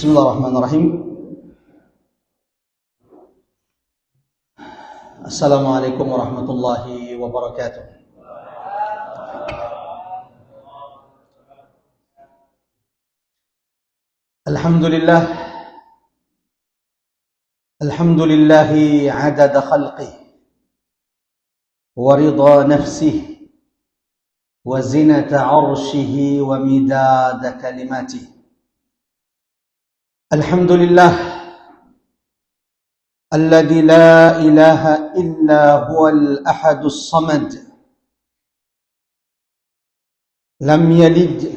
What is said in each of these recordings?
Bismillahirrahmanirrahim. Assalamualaikum warahmatullahi wabarakatuh. Alhamdulillah. Alhamdulillahi adada khalqih wa ridha nafsih wa zinata arshihi wa midada kalimatih. Alhamdulillah alladzi la ilaha illa huwal ahadus samad lam yalid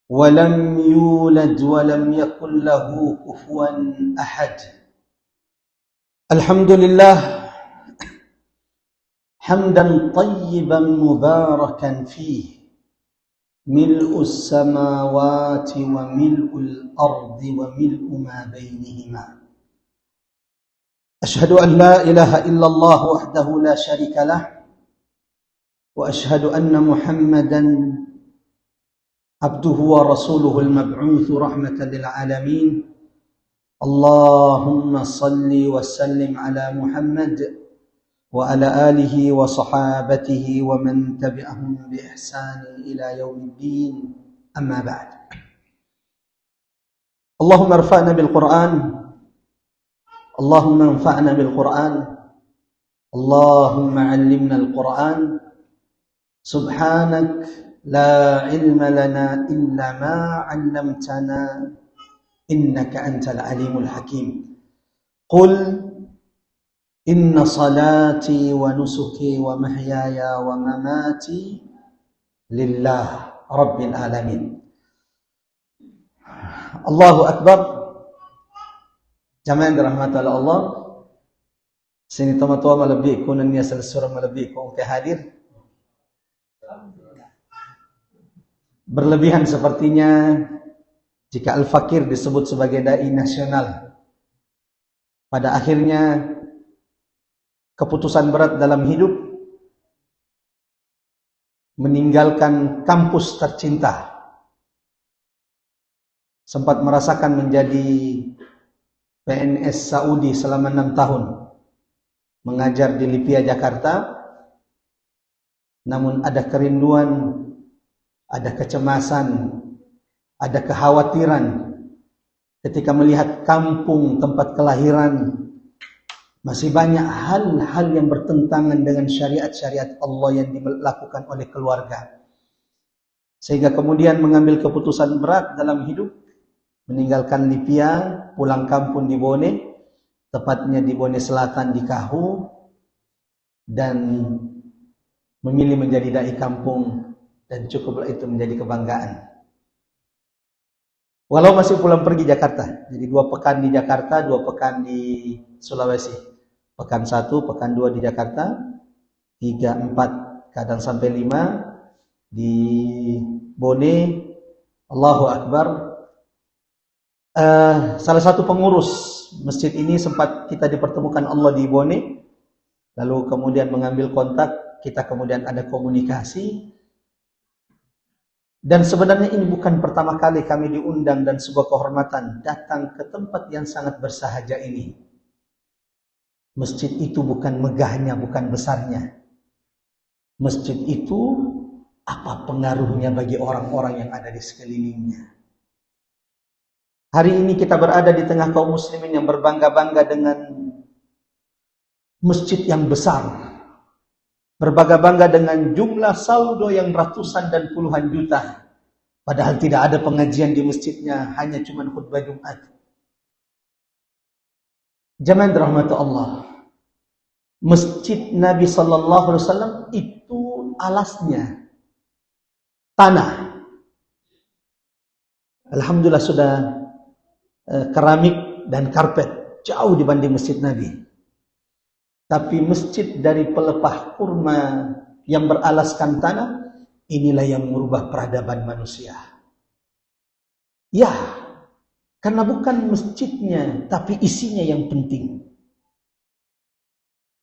wa lam yulad wa lam yakul lahu kufuwan ahad. Alhamdulillah hamdan tayyiban mubarakan fihi ملء السماوات وملء الأرض وملء ما بينهما أشهد أن لا إله إلا الله وحده لا شريك له وأشهد أن محمدا عبده ورسوله المبعوث رحمة للعالمين اللهم صل وسلم على محمد وعلى آله وصحابته ومن تبعهم بإحسان إلى يوم الدين أما بعد اللهم ارفعنا بالقرآن اللهم انفعنا بالقرآن اللهم علمنا القرآن سبحانك لا علم لنا إلا ما علمتنا إنك أنت العليم الحكيم قل Inna salati wa nusuki wa mahyaya wa mamati lillah rabbil alamin. Allahu Akbar. Jamaah yang dirahmati oleh Allah. Sini tama-tama malabik ko niya sa surah malabik ko ke hadir. Berlebihan sepertinya jika Al-Fakir disebut sebagai dai nasional. Pada akhirnya keputusan berat dalam hidup meninggalkan kampus tercinta. Sempat merasakan menjadi PNS Saudi selama 6 tahun. Mengajar di Lipia, Jakarta. Namun ada kerinduan, ada kecemasan, ada kekhawatiran ketika melihat kampung tempat kelahiran masih banyak hal-hal yang bertentangan dengan syariat-syariat Allah yang dilakukan oleh keluarga. Sehingga kemudian mengambil keputusan berat dalam hidup, meninggalkan Lipia, pulang kampung di Bone, tepatnya di Bone Selatan di Kahu, dan memilih menjadi dai kampung, dan cukuplah itu menjadi kebanggaan. Walau masih pulang pergi Jakarta, jadi 2 pekan di Jakarta, 2 pekan di Sulawesi. Pekan 1, pekan 2 di Jakarta, 3, 4, kadang sampai 5 di Bone. Allahu Akbar. Salah satu pengurus masjid ini sempat kita dipertemukan Allah di Bone. Lalu kemudian mengambil kontak, kita kemudian ada komunikasi. Dan sebenarnya ini bukan pertama kali kami diundang dan sebuah kehormatan datang ke tempat yang sangat bersahaja ini. Masjid itu bukan megahnya, bukan besarnya. Masjid itu apa pengaruhnya bagi orang-orang yang ada di sekelilingnya. Hari ini kita berada di tengah kaum muslimin yang berbangga-bangga dengan masjid yang besar. Berbangga-bangga dengan jumlah saldo yang ratusan dan puluhan juta. Padahal tidak ada pengajian di masjidnya, hanya cuma khutbah Jumat. Jamaah dirahmati Allah. Masjid Nabi sallallahu alaihi wasallam itu alasnya tanah. Alhamdulillah sudah keramik dan karpet, jauh dibanding masjid Nabi. Tapi masjid dari pelepah kurma yang beralaskan tanah, inilah yang merubah peradaban manusia. Ya, karena bukan masjidnya, tapi isinya yang penting.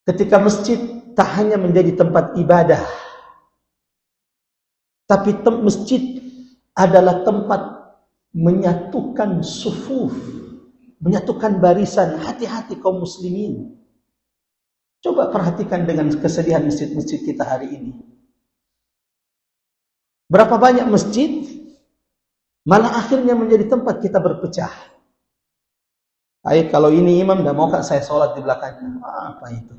Ketika masjid tak hanya menjadi tempat ibadah, tapi masjid adalah tempat menyatukan sufuf, menyatukan barisan hati-hati kaum muslimin. Coba perhatikan dengan kesedihan masjid-masjid kita hari ini. Berapa banyak masjid malah akhirnya menjadi tempat kita berpecah. Kalau ini imam dah mau saya sholat di belakangnya. Apa itu?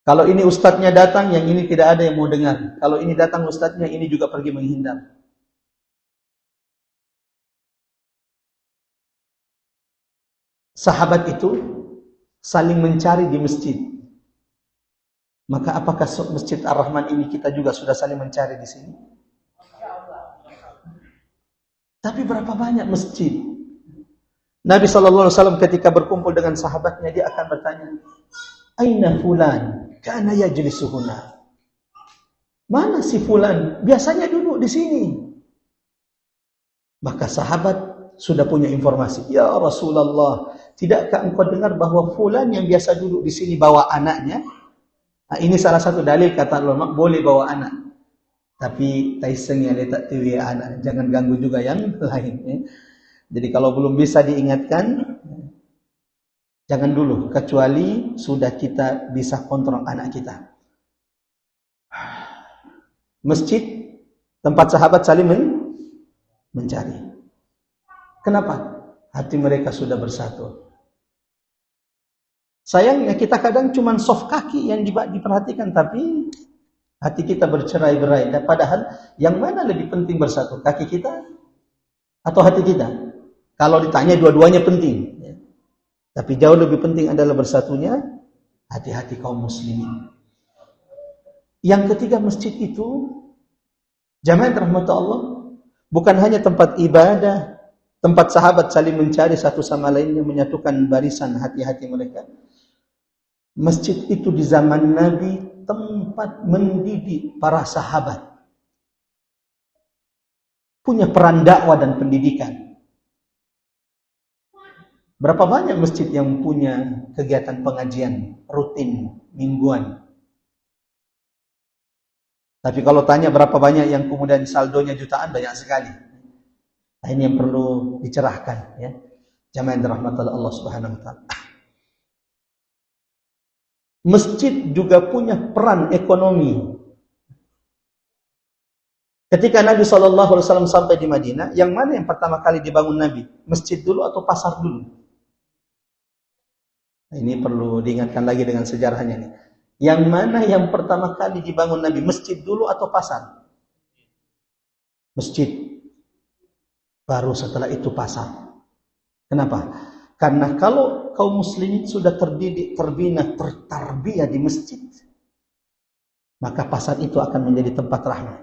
Kalau ini ustadznya datang, yang ini tidak ada yang mau dengar. Kalau ini datang ustadznya, ini juga pergi menghindar. Sahabat itu saling mencari di masjid. Maka apakah Masjid Ar-Rahman ini kita juga sudah saling mencari di sini? Tapi berapa banyak masjid? Nabi SAW ketika berkumpul dengan sahabatnya, dia akan bertanya, Aina fulan? Kana yajlisuhuna. Mana si fulan? Biasanya duduk di sini. Maka sahabat sudah punya informasi. Ya Rasulullah, tidakkah engkau dengar bahwa fulan yang biasa duduk di sini bawa anaknya? Nah, ini salah satu dalil kata ulama boleh bawa anak. Tapi taiseng ya letak tiwi anak, jangan ganggu juga yang lain. Ya. Jadi kalau belum bisa diingatkan, jangan dulu, kecuali sudah kita bisa kontrol anak kita. Masjid, tempat sahabat saling mencari. Kenapa? Hati mereka sudah bersatu. Sayangnya kita kadang cuma soft kaki yang diperhatikan, tapi hati kita bercerai-berai. Dan padahal yang mana lebih penting bersatu? Kaki kita atau hati kita? Kalau ditanya dua-duanya penting. Tapi jauh lebih penting adalah bersatunya hati-hati kaum muslimin. Yang ketiga, masjid itu jamaah rahmat Allah bukan hanya tempat ibadah, tempat sahabat saling mencari satu sama lainnya, menyatukan barisan hati-hati mereka. Masjid itu di zaman Nabi tempat mendidik para sahabat. Punya peran dakwah dan pendidikan. Berapa banyak masjid yang punya kegiatan pengajian rutin mingguan? Tapi kalau tanya berapa banyak yang kemudian saldonya jutaan, banyak sekali. Nah, ini yang perlu dicerahkan, ya. Jamaah yang dirahmati Allah Subhanahu wa taala. Masjid juga punya peran ekonomi. Ketika Nabi SAW sampai di Madinah, yang mana yang pertama kali dibangun Nabi? Masjid dulu atau pasar dulu? Nah, ini perlu diingatkan lagi dengan sejarahnya nih. Yang mana yang pertama kali dibangun Nabi? Masjid dulu atau pasar? Masjid. Baru setelah itu pasar. Kenapa? Karena kalau kaum muslimin sudah terdidik, terbina, tertarbiyah di masjid, maka pasar itu akan menjadi tempat rahmat.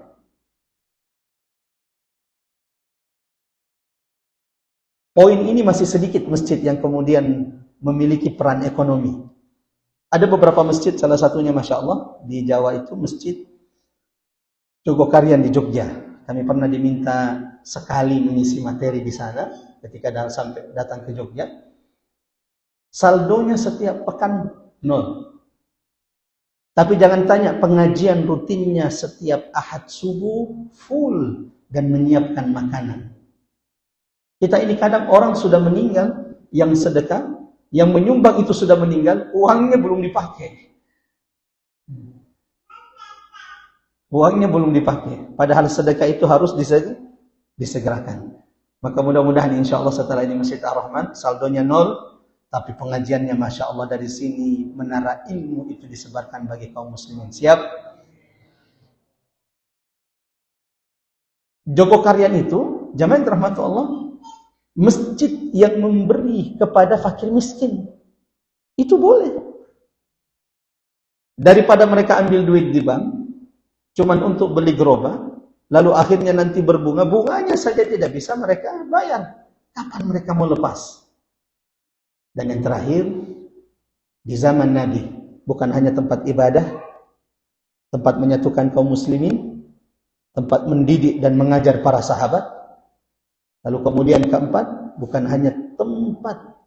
Poin ini masih sedikit masjid yang kemudian memiliki peran ekonomi. Ada beberapa masjid, salah satunya Masya Allah, di Jawa itu masjid Jogokarian di Jogja. Kami pernah diminta sekali mengisi materi di sana ketika sampai datang ke Jogja. Saldonya setiap pekan 0. Tapi jangan tanya, pengajian rutinnya setiap Ahad subuh full dan menyiapkan makanan. Kita ini kadang orang sudah meninggal, yang sedekah, yang menyumbang itu sudah meninggal, uangnya belum dipakai. Uangnya belum dipakai. Padahal sedekah itu harus disegerakan. Maka mudah-mudahan insya Allah setelah ini Masjid Ar-Rahman saldonya 0. Tapi pengajiannya Masya Allah dari sini menara ilmu itu disebarkan bagi kaum muslimin. Siap? Jogokarian itu, jamaah yang dirahmati Allah, masjid yang memberi kepada fakir miskin. Itu boleh. Daripada mereka ambil duit di bank, cuman untuk beli gerobak, lalu akhirnya nanti berbunga, bunganya saja tidak bisa mereka bayar. Kapan mereka mau lepas? Dan yang terakhir, di zaman Nabi, bukan hanya tempat ibadah, tempat menyatukan kaum muslimin, tempat mendidik dan mengajar para sahabat. Lalu kemudian keempat, bukan hanya tempat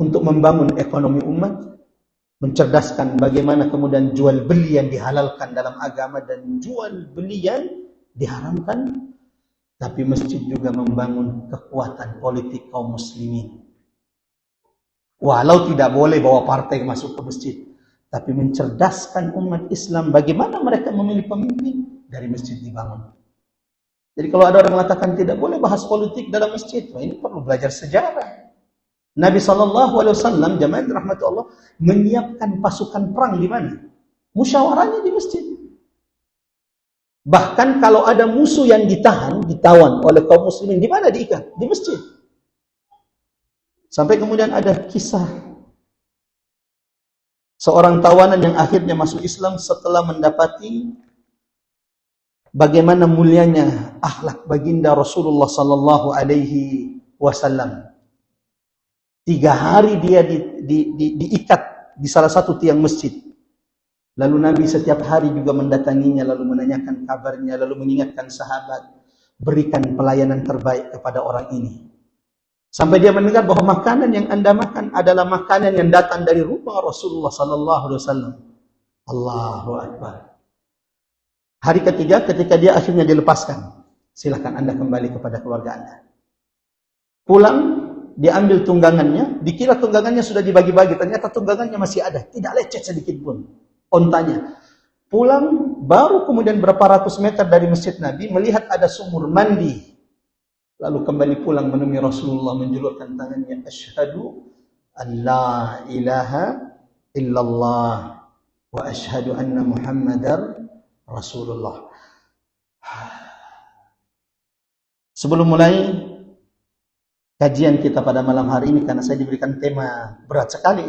untuk membangun ekonomi umat, mencerdaskan bagaimana kemudian jual beli yang dihalalkan dalam agama dan jual beli yang diharamkan, Tapi masjid juga membangun kekuatan politik kaum muslimin. Walau tidak boleh bawa partai masuk ke masjid, tapi mencerdaskan umat Islam bagaimana mereka memilih pemimpin, dari masjid dibangun. Jadi kalau ada orang mengatakan tidak boleh bahas politik dalam masjid, wah ini perlu belajar sejarah. Nabi SAW, jamaah rahmat Allah, menyiapkan pasukan perang di mana? Musyawarahnya di masjid. Bahkan kalau ada musuh yang ditawan oleh kaum muslimin, di mana diikat? Di masjid. Sampai kemudian ada kisah seorang tawanan yang akhirnya masuk Islam setelah mendapati bagaimana mulianya akhlak baginda Rasulullah sallallahu alaihi wasallam. 3 hari dia diikat di salah satu tiang masjid. Lalu Nabi setiap hari juga mendatanginya, lalu menanyakan kabarnya, lalu mengingatkan sahabat, berikan pelayanan terbaik kepada orang ini. Sampai dia mendengar bahwa makanan yang Anda makan adalah makanan yang datang dari rumah Rasulullah sallallahu alaihi wasallam. Allahu Akbar. Hari ketiga ketika dia akhirnya dilepaskan, silakan Anda kembali kepada keluarga Anda. Pulang, diambil tunggangannya, dikira tunggangannya sudah dibagi-bagi, ternyata tunggangannya masih ada, tidak lecet sedikit pun ontanya. Pulang, baru kemudian berapa ratus meter dari masjid Nabi, melihat ada sumur mandi. Lalu kembali pulang menemui Rasulullah, menjulurkan tangannya, asyhadu an la ilaha illallah wa asyhadu anna Muhammadar Rasulullah. Sebelum mulai kajian kita pada malam hari ini, karena saya diberikan tema berat sekali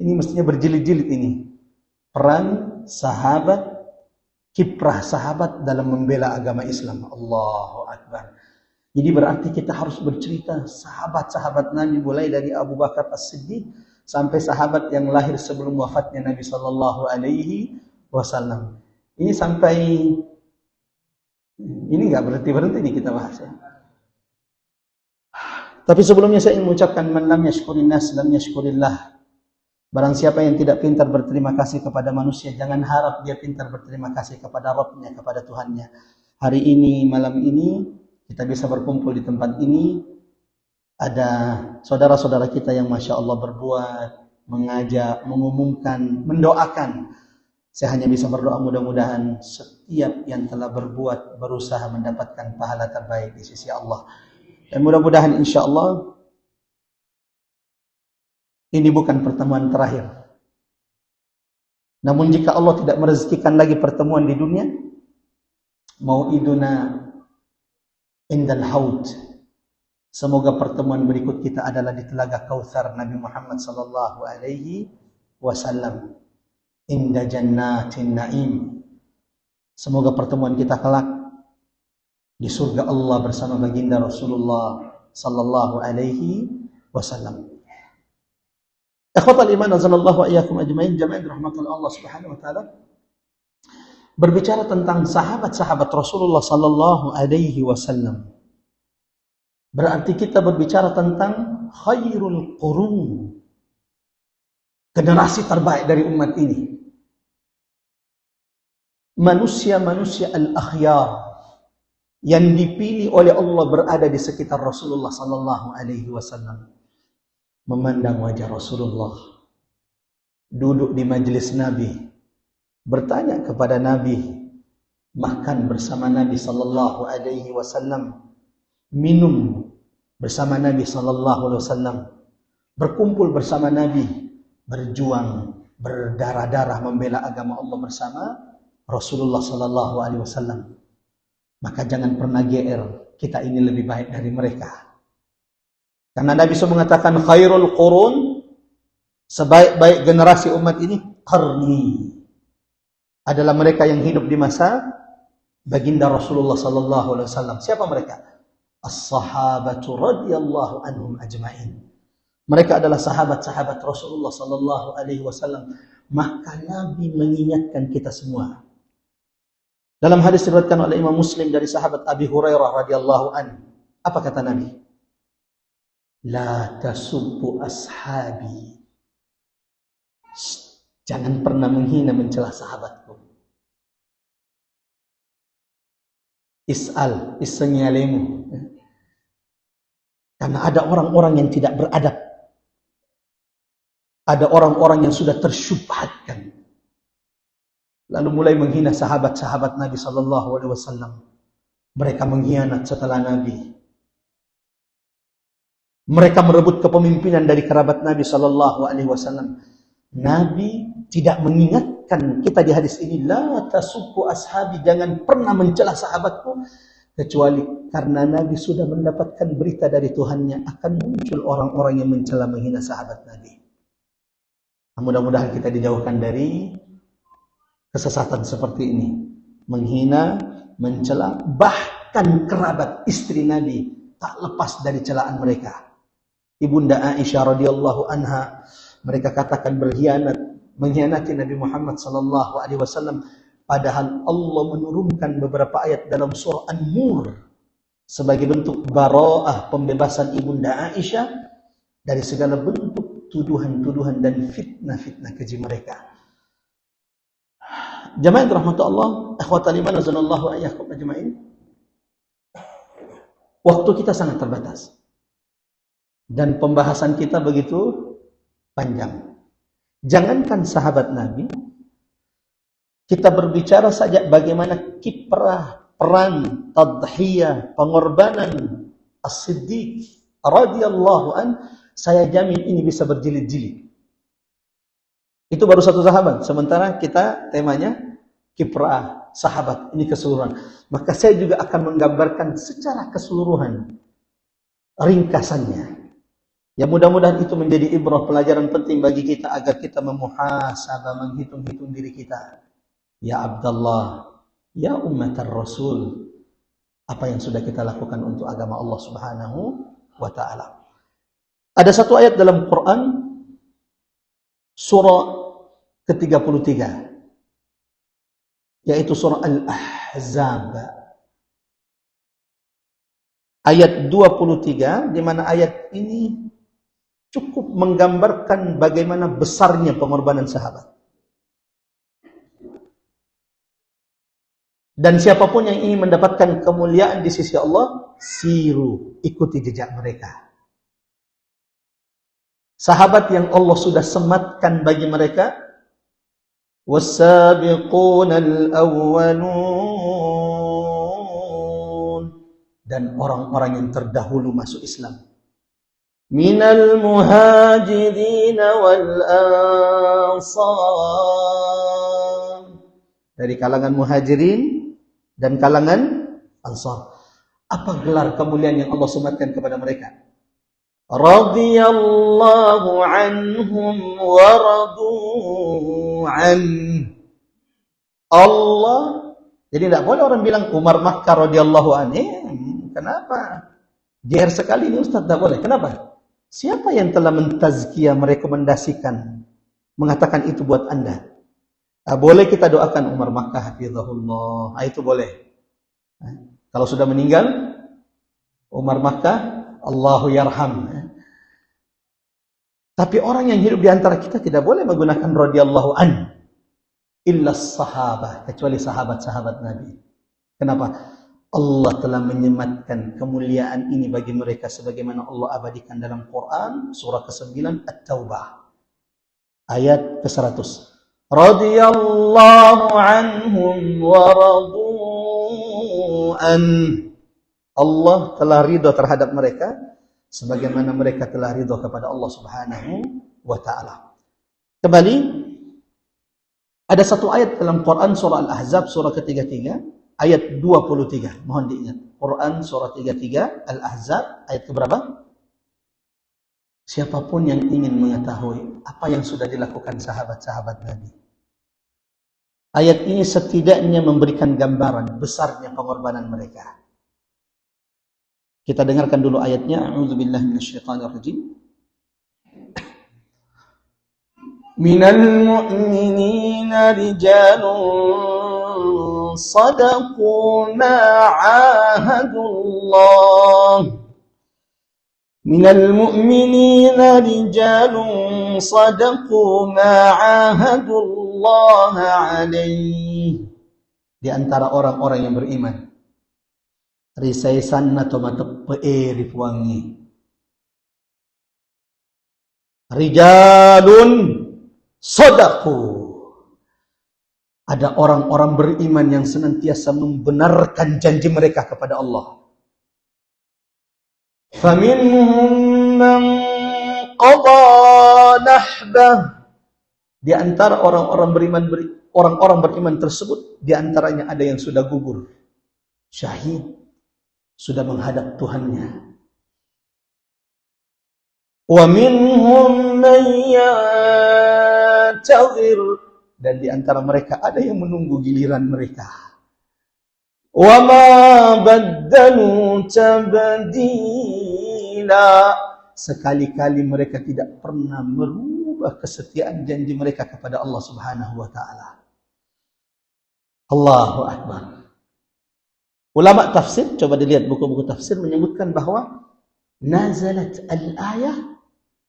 ini mestinya berjilid-jilid ini. Peran sahabat, kiprah sahabat dalam membela agama Islam. Allahu Akbar. Jadi berarti kita harus bercerita sahabat-sahabat Nabi, mulai dari Abu Bakar As-Siddiq sampai sahabat yang lahir sebelum wafatnya Nabi sallallahu alaihi wasallam. Ini sampai ini enggak berhenti-berhenti nih kita bahas ya. Tapi sebelumnya saya ingin mengucapkan man lam yashkurin nas lam yashkurillah. Barang siapa yang tidak pintar berterima kasih kepada manusia, jangan harap dia pintar berterima kasih kepada Rabb-Nya, kepada Tuhannya. Hari ini, malam ini, kita bisa berkumpul di tempat ini. Ada saudara-saudara kita yang Masya Allah berbuat, mengajak, mengumumkan, mendoakan. Saya hanya bisa berdoa mudah-mudahan setiap yang telah berbuat, berusaha mendapatkan pahala terbaik di sisi Allah. Dan mudah-mudahan insya Allah ini bukan pertemuan terakhir. Namun jika Allah tidak merezekikan lagi pertemuan di dunia, mau'iduna indal haud. Semoga pertemuan berikut kita adalah di Telaga Kautsar Nabi Muhammad sallallahu alaihi wasallam. Inda jannatin na'im. Semoga pertemuan kita kelak di surga Allah bersama baginda Rasulullah sallallahu alaihi wasallam. Ikhwatal iman azanallahu wa iyyakum ajmain, jamaah rahmatullah Allah Subhanahu wa taala. Berbicara tentang sahabat-sahabat Rasulullah sallallahu alaihi wasallam, berarti kita berbicara tentang khairul qurun, generasi terbaik dari umat ini. Manusia-manusia al-akhyar yang dipilih oleh Allah berada di sekitar Rasulullah sallallahu alaihi wasallam. Memandang wajah Rasulullah, duduk di majelis Nabi, bertanya kepada Nabi, makan bersama Nabi sallallahu alaihi wasallam, minum bersama Nabi sallallahu alaihi wasallam, berkumpul bersama Nabi, berjuang berdarah-darah membela agama Allah bersama Rasulullah sallallahu alaihi wasallam. Maka jangan pernah GR, kita ini lebih baik dari mereka. Karena Nabi SAW mengatakan khairul qurun, sebaik-baik generasi umat ini, qarni, adalah mereka yang hidup di masa baginda Rasulullah sallallahu alaihi wasallam. Siapa mereka? As-sahabatu radhiyallahu anhum ajmain. Mereka adalah sahabat-sahabat Rasulullah sallallahu alaihi wasallam. Maka Nabi mengingatkan kita semua. Dalam hadis diriwayatkan oleh Imam Muslim dari sahabat Abi Hurairah radhiyallahu anhu, apa kata Nabi? La tasubbu ashabi. Jangan pernah menghina, mencela sahabatku. Is'al, isenyalemu. Karena ada orang-orang yang tidak beradab. Ada orang-orang yang sudah tersyubhatkan. Lalu mulai menghina sahabat-sahabat Nabi SAW. Mereka mengkhianat setelah Nabi. Mereka merebut kepemimpinan dari kerabat Nabi SAW. Nabi tidak mengingatkan kita di hadis ini, la tasubbu ashabi, jangan pernah mencela sahabatku, kecuali karena Nabi sudah mendapatkan berita dari Tuhannya akan muncul orang-orang yang mencela menghina sahabat Nabi. Mudah-mudahan kita dijauhkan dari kesesatan seperti ini, menghina, mencela, bahkan kerabat istri Nabi tak lepas dari celaan mereka. Ibunda Aisyah radhiyallahu anha, mereka katakan berkhianat, mengkhianati Nabi Muhammad sallallahu alaihi wasallam, padahal Allah menurunkan beberapa ayat dalam surah An-Nur sebagai bentuk bara'ah, pembebasan Ibunda Aisyah dari segala bentuk tuduhan-tuduhan dan fitnah-fitnah keji mereka. Jamaah rahmat Allah, akhwatal iman azanallahu ayyakum ajma'in. Waktu kita sangat terbatas. Dan pembahasan kita begitu panjang. Jangankan sahabat Nabi, kita berbicara saja bagaimana kiprah, peran, tadhiyah, pengorbanan As-Siddiq radhiyallahu an, saya jamin ini bisa berjilid-jilid. Itu baru satu sahabat, sementara kita temanya kiprah sahabat, ini keseluruhan. Maka saya juga akan menggambarkan secara keseluruhan ringkasannya. Ya, mudah-mudahan itu menjadi ibrah, pelajaran penting bagi kita agar kita memuhasabah, menghitung-hitung diri kita. Ya Abdullah, ya ummatar Rasul, apa yang sudah kita lakukan untuk agama Allah Subhanahu wa taala. Ada satu ayat dalam Quran surah ke-33, yaitu surah Al-Ahzab. Ayat 23, di mana ayat ini cukup menggambarkan bagaimana besarnya pengorbanan sahabat. Dan siapapun yang ingin mendapatkan kemuliaan di sisi Allah, siru, ikuti jejak mereka. Sahabat yang Allah sudah sematkan bagi mereka, was-sabiqunal awwalun, dan orang-orang yang terdahulu masuk Islam. Minal muhajirin wal ansar, dari kalangan muhajirin dan kalangan ansar. Apa gelar kemuliaan yang Allah sematkan kepada mereka? Radhiyallahu anhum wa radu an. Allah, jadi tidak boleh orang bilang Umar Makkah radhiyallahu anhu. Kenapa? Jahir sekali ini Ustaz, tidak boleh. Kenapa? Siapa yang telah mentazkiyah, merekomendasikan, mengatakan itu buat Anda? Boleh kita doakan Umar Makkah hafizahullah. Itu boleh. Kalau sudah meninggal Umar Makkah, Allahu yarham. Tapi orang yang hidup di antara kita tidak boleh menggunakan radhiyallahu an, illa sahabah, kecuali sahabat-sahabat Nabi. Kenapa? Allah telah menyematkan kemuliaan ini bagi mereka sebagaimana Allah abadikan dalam Quran surah ke-9 At-Taubah ayat ke-100. Radhiyallahu anhum wa radu an. Allah telah ridha terhadap mereka sebagaimana mereka telah ridha kepada Allah Subhanahu wa taala. Kembali, ada satu ayat dalam Quran surah Al-Ahzab surah ke-33 ayat 23. Mohon diingat. Quran surah 33 Al-Ahzab ayat keberapa? Siapapun yang ingin mengetahui apa yang sudah dilakukan sahabat-sahabat Nabi, ayat ini setidaknya memberikan gambaran besarnya pengorbanan mereka. Kita dengarkan dulu ayatnya. A'udzubillahi minasyaitonir rajim. Minal mu'minina rijalun sadaqu ma 'ahadullah. Minal mu'minina rijalun sadaqu ma 'ahadullah 'alaihi. Di antara orang-orang yang beriman risaisan atau mata peerif wangi. Rijalun sadaqu. Ada orang-orang beriman yang senantiasa membenarkan janji mereka kepada Allah. Faminhum man qada nahbah. Di antara orang-orang beriman tersebut, di antaranya ada yang sudah gugur, syahid, sudah menghadap Tuhannya. Wa minhum man yantazir, dan di antara mereka ada yang menunggu giliran mereka. Wa ma baddalu tabdila, sekali-kali mereka tidak pernah merubah kesetiaan janji mereka kepada Allah Subhanahu wa taala. Allahu akbar. Ulama tafsir, coba dilihat buku-buku tafsir, menyebutkan bahwa nazalat al-ayah,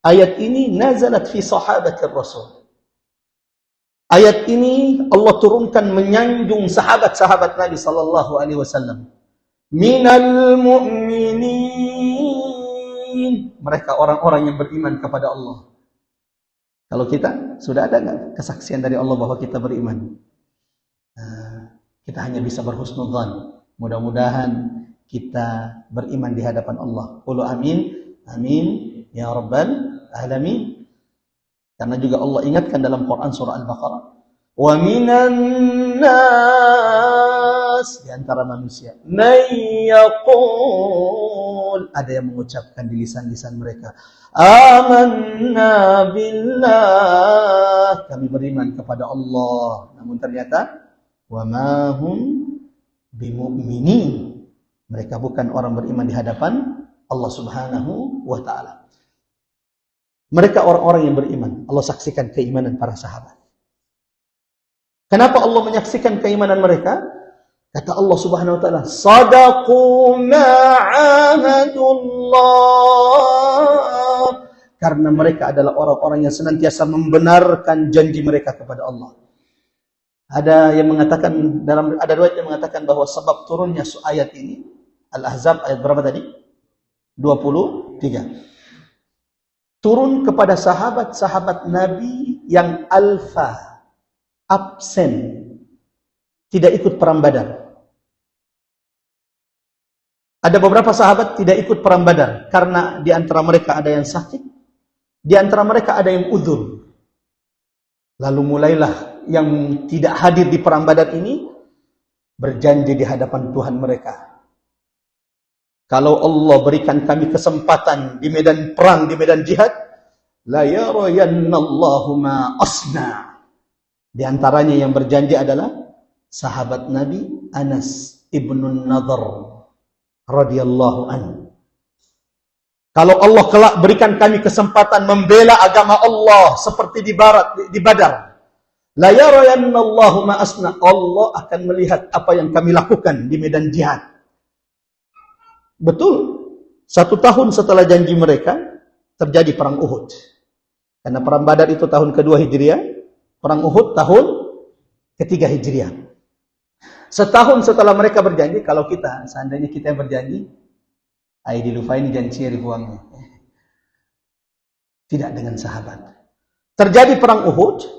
ayat ini nazalat fi sahabatir Rasul. Ayat ini Allah turunkan menyanjung sahabat-sahabat Nabi sallallahu alaihi wasallam. Minal mu'minin, mereka orang-orang yang beriman kepada Allah. Kalau kita, sudah ada enggak kesaksian dari Allah bahwa kita beriman? Kita hanya bisa berhusnudzan. Mudah-mudahan kita beriman di hadapan Allah. Qulu amin, amin ya rabbal alamin. Karena juga Allah ingatkan dalam Quran surah Al-Baqarah, wa minan nas, di antara manusia, may yaqul, ada yang mengucapkan di lisan-lisan mereka, amanna billah, kami beriman kepada Allah. Namun ternyata wa ma hum bimu'minin, mereka bukan orang beriman di hadapan Allah Subhanahu wa taala. Mereka orang-orang yang beriman. Allah saksikan keimanan para sahabat. Kenapa Allah menyaksikan keimanan mereka? Kata Allah Subhanahu wa taala, sadaqu ma'ahadullah. Karena mereka adalah orang-orang yang senantiasa membenarkan janji mereka kepada Allah. Ada yang mengatakan, ada riwayat yang mengatakan bahwa sebab turunnya ayat ini, Al-Ahzab ayat berapa tadi? 23. Turun kepada sahabat-sahabat Nabi yang alfa, absen, tidak ikut perang Badar. Ada beberapa sahabat tidak ikut perang Badar karena di antara mereka ada yang sakit, di antara mereka ada yang udzur. Lalu mulailah yang tidak hadir di perang Badar ini berjanji di hadapan Tuhan mereka, kalau Allah berikan kami kesempatan di medan perang, di medan jihad, la yarayannallahu ma asna. Di antaranya yang berjanji adalah sahabat Nabi Anas ibn Nadhr radhiyallahu anhu. Kalau Allah kelak berikan kami kesempatan membela agama Allah seperti di Badar, la yarayannallahu ma asna, Allah akan melihat apa yang kami lakukan di medan jihad. Betul, 1 tahun setelah janji mereka, terjadi perang Uhud. Karena perang Badar itu tahun kedua Hijriah, perang Uhud tahun ketiga Hijriah. Setahun setelah mereka berjanji, kalau kita, seandainya kita yang berjanji, ai dilupain janji ribuangnya. Tidak dengan sahabat. Terjadi perang Uhud,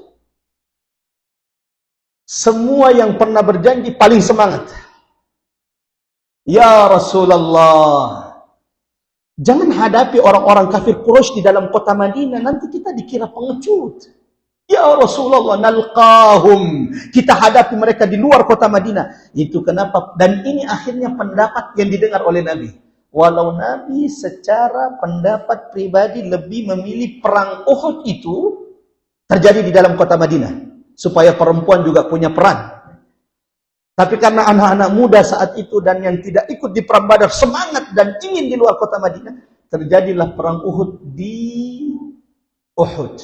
semua yang pernah berjanji paling semangat. Ya Rasulullah, jangan hadapi orang-orang kafir Quraisy di dalam kota Madinah, nanti kita dikira pengecut. Ya Rasulullah, nalqahum, kita hadapi mereka di luar kota Madinah. Itu kenapa? Dan ini akhirnya pendapat yang didengar oleh Nabi. Walau Nabi secara pendapat pribadi lebih memilih perang Uhud itu terjadi di dalam kota Madinah, supaya perempuan juga punya peran. Tapi karena anak-anak muda saat itu dan yang tidak ikut di perang Badar semangat dan ingin di luar kota Madinah, terjadilah perang Uhud di Uhud.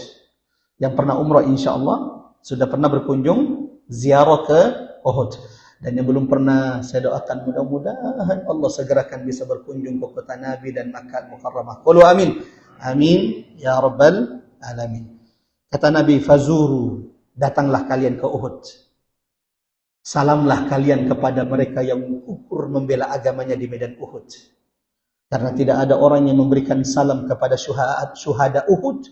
Yang pernah umrah insyaallah sudah pernah berkunjung ziarah ke Uhud. Dan yang belum pernah, saya doakan mudah-mudahan Allah segerakan bisa berkunjung ke kota Nabi dan Makkah Mukarramah. Qulu amin. Amin ya rabbal alamin. Kata Nabi, fazuru, datanglah kalian ke Uhud. Salamlah kalian kepada mereka yang gugur membela agamanya di medan Uhud. Karena tidak ada orang yang memberikan salam kepada syuhada Uhud,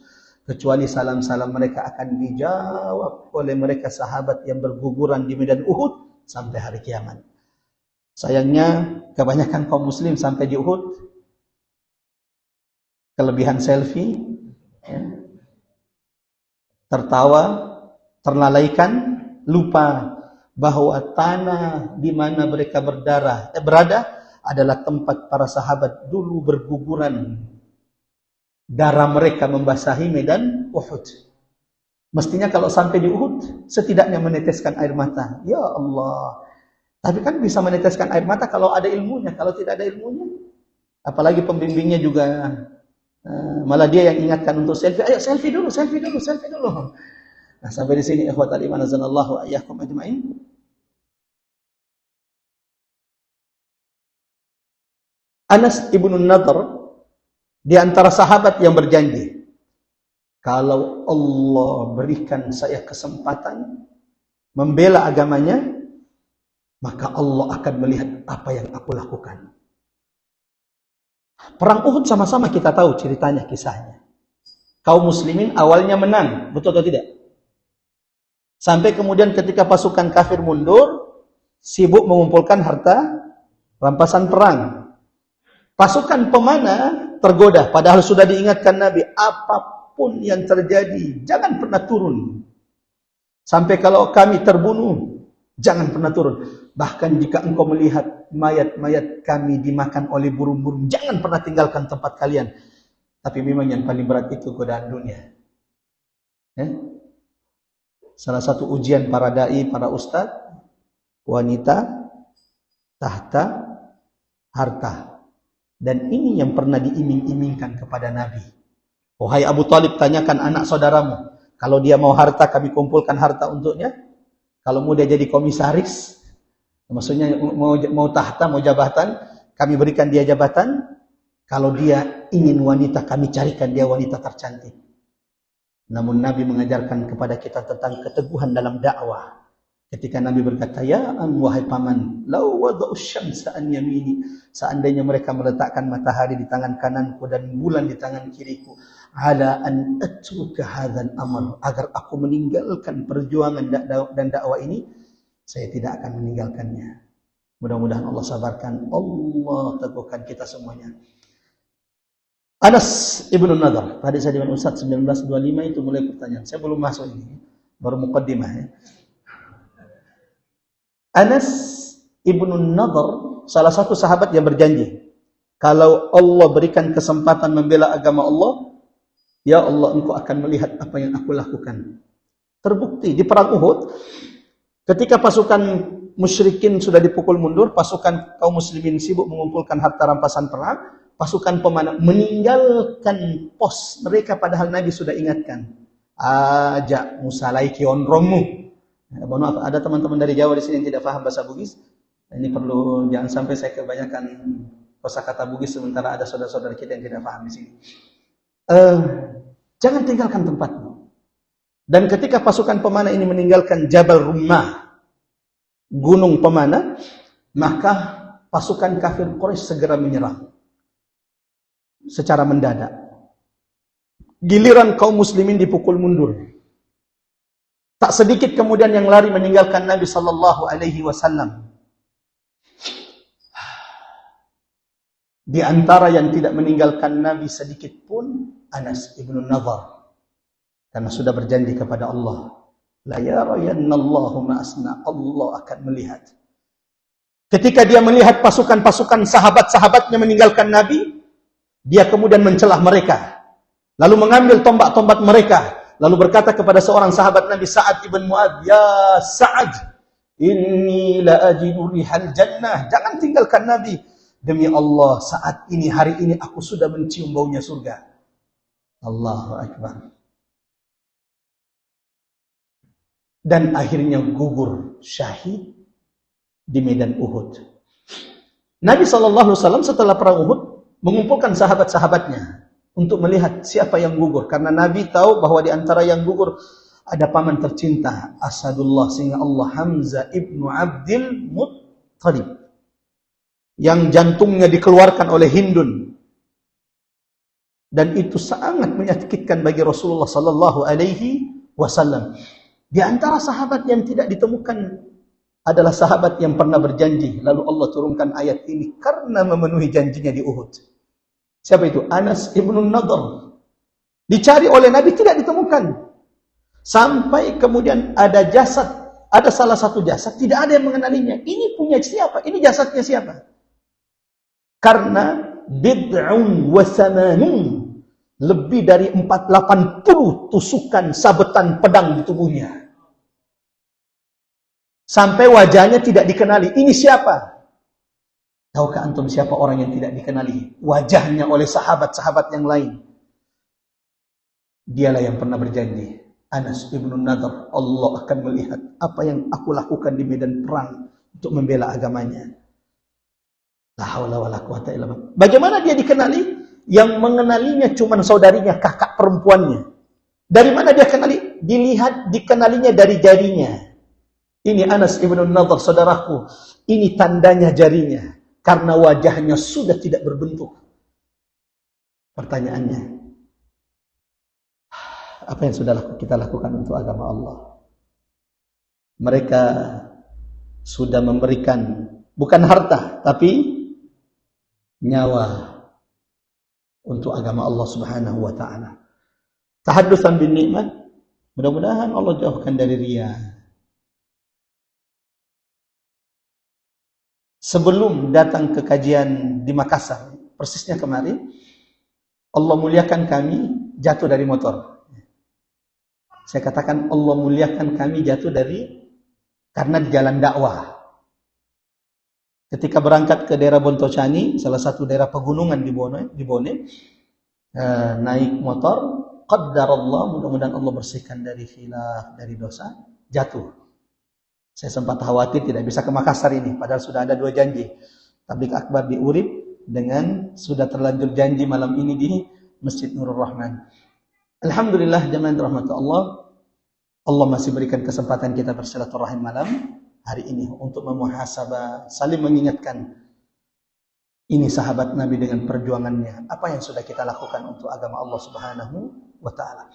kecuali salam-salam mereka akan dijawab oleh mereka sahabat yang berguguran di medan Uhud sampai hari kiamat. Sayangnya kebanyakan kaum muslim sampai di Uhud kelebihan selfie, ya, tertawa, terlalaikan, lupa bahwa tanah di mana mereka berada adalah tempat para sahabat dulu berguguran. Darah mereka membasahi medan Uhud. Mestinya kalau sampai di Uhud, setidaknya meneteskan air mata. Ya Allah. Tapi kan bisa meneteskan air mata kalau ada ilmunya. Kalau tidak ada ilmunya, apalagi pembimbingnya juga malah dia yang ingatkan untuk selfie. Ayo selfie dulu. Nah, sampai di sini ikhwatal iman azanallahu wa iyyakum ajmain. Anas ibn Nadhr di antara sahabat yang berjanji, kalau Allah berikan saya kesempatan membela agamanya, maka Allah akan melihat apa yang aku lakukan. Perang Uhud sama-sama kita tahu ceritanya, kisahnya. Kaum muslimin awalnya menang, betul atau tidak? Sampai kemudian ketika pasukan kafir mundur, sibuk mengumpulkan harta rampasan perang. Pasukan pemanah tergoda, padahal sudah diingatkan Nabi, apapun yang terjadi, jangan pernah turun. Sampai kalau kami terbunuh, jangan pernah turun. Bahkan jika engkau melihat mayat-mayat kami dimakan oleh burung-burung, jangan pernah tinggalkan tempat kalian. Tapi memang yang paling berat itu godaan dunia. Salah satu ujian para da'i, para ustaz, wanita, tahta, harta. Dan ini yang pernah diiming-imingkan kepada Nabi. Wahai Abu Talib, tanyakan anak saudaramu. Kalau dia mau harta, kami kumpulkan harta untuknya. Kalau mau dia jadi komisaris, maksudnya mau tahta, mau jabatan, kami berikan dia jabatan. Kalau dia ingin wanita, kami carikan dia wanita tercantik. Namun Nabi mengajarkan kepada kita tentang keteguhan dalam dakwah. Ketika Nabi berkata, ya wahai paman, lau wada'u syamsa an yamini, seandainya mereka meletakkan matahari di tangan kananku dan bulan di tangan kiriku, ala an atruka hadzal amr, agar aku meninggalkan perjuangan dan dakwah ini, saya tidak akan meninggalkannya. Mudah-mudahan Allah sabarkan, Allah teguhkan kita semuanya. Anas ibn Nadhr, tadi saya dengan Ustaz 1925 itu mulai pertanyaan. Saya belum masuk ini, baru muqaddimah ya. Anas ibn Nadhr, salah satu sahabat yang berjanji, kalau Allah berikan kesempatan membela agama Allah, ya Allah, engkau akan melihat apa yang aku lakukan. Terbukti di perang Uhud, ketika pasukan musyrikin sudah dipukul mundur, pasukan kaum muslimin sibuk mengumpulkan harta rampasan perang, pasukan pemanah meninggalkan pos mereka, padahal Nabi sudah ingatkan, ajak musalai kionrongmu. Maaf, ada teman-teman dari Jawa di sini yang tidak paham bahasa Bugis. Ini perlu, jangan sampai saya kebanyakan kosakata Bugis sementara ada saudara-saudara kita yang tidak paham di sini. Jangan tinggalkan tempatmu. Dan ketika pasukan pemanah ini meninggalkan Jabal Rummah, gunung pemanah, maka pasukan kafir Quraisy segera menyerang secara mendadak. Giliran kaum muslimin dipukul mundur. Tak sedikit kemudian yang lari meninggalkan Nabi sallallahu alaihi wasallam. Di antara yang tidak meninggalkan Nabi sedikit pun Anas ibn Nadhr, karena sudah berjanji kepada Allah, la yarayannallahu ma'asna, Allah akan melihat. Ketika dia melihat pasukan-pasukan sahabat-sahabatnya meninggalkan Nabi, dia kemudian mencelah mereka, lalu mengambil tombak-tombak mereka, lalu berkata kepada seorang sahabat Nabi, Sa'ad ibn Mu'adz, ya Sa'ad, inni la ajidu rihal jannah, jangan tinggalkan Nabi. Demi Allah, saat ini, hari ini aku sudah mencium baunya surga. Allahu Akbar. Dan akhirnya gugur syahid di medan Uhud. Nabi SAW setelah perang Uhud mengumpulkan sahabat-sahabatnya untuk melihat siapa yang gugur. Karena Nabi tahu bahwa di antara yang gugur ada paman tercinta Asadullah singa Allah Hamzah ibnu Abdul Muttalib yang jantungnya dikeluarkan oleh Hindun, dan itu sangat menyakitkan bagi Rasulullah sallallahu alaihi wasallam. Di antara sahabat yang tidak ditemukan adalah sahabat yang pernah berjanji, lalu Allah turunkan ayat ini karena memenuhi janjinya di Uhud. Siapa itu? Anas ibnu Nadhr. Dicari oleh Nabi, tidak ditemukan. Sampai kemudian ada jasad, ada salah satu jasad, tidak ada yang mengenalinya. Ini punya siapa? Ini jasadnya siapa? Karena bid'un wa samanun, lebih dari 480 tusukan sabetan pedang di tubuhnya. Sampai wajahnya tidak dikenali. Ini siapa? Tahukah antum siapa orang yang tidak dikenali wajahnya oleh sahabat-sahabat yang lain? Dialah yang pernah berjanji, Anas ibnu Nadhr, Allah akan melihat apa yang aku lakukan di medan perang untuk membela agamanya. La haula wala quwata illa billah. Bagaimana dia dikenali? Yang mengenalinya cuma saudarinya, kakak perempuannya. Dari mana dia kenali? Dikenalinya dari jarinya. Ini Anas ibnu Nadhr, saudaraku. Ini tandanya jarinya. Karena wajahnya sudah tidak berbentuk. Pertanyaannya, apa yang sudah kita lakukan untuk agama Allah? Mereka sudah memberikan bukan harta, tapi nyawa untuk agama Allah Subhanahu wa taala. Tahaddusan bin nikmat, mudah-mudahan Allah jauhkan dari riya. Sebelum datang ke kajian di Makassar, persisnya kemarin, Allah muliakan kami jatuh dari motor. Saya katakan Allah muliakan kami jatuh karena di jalan dakwah. Ketika berangkat ke daerah Bontocani, salah satu daerah pegunungan di Bone, naik motor, qaddarallah, mudah-mudahan Allah bersihkan dari khilaf, dari dosa, jatuh. Saya sempat khawatir tidak bisa ke Makassar ini, padahal sudah ada 2 janji. Tabligh akbar di Urip dengan sudah terlanjur janji malam ini di Masjid Nurul Rahman. Alhamdulillah, jemaah rahmat Allah, Allah masih berikan kesempatan kita bersilaturahim malam hari ini untuk memuhasabah, saling mengingatkan. Ini sahabat Nabi dengan perjuangannya, apa yang sudah kita lakukan untuk agama Allah Subhanahu wa taala.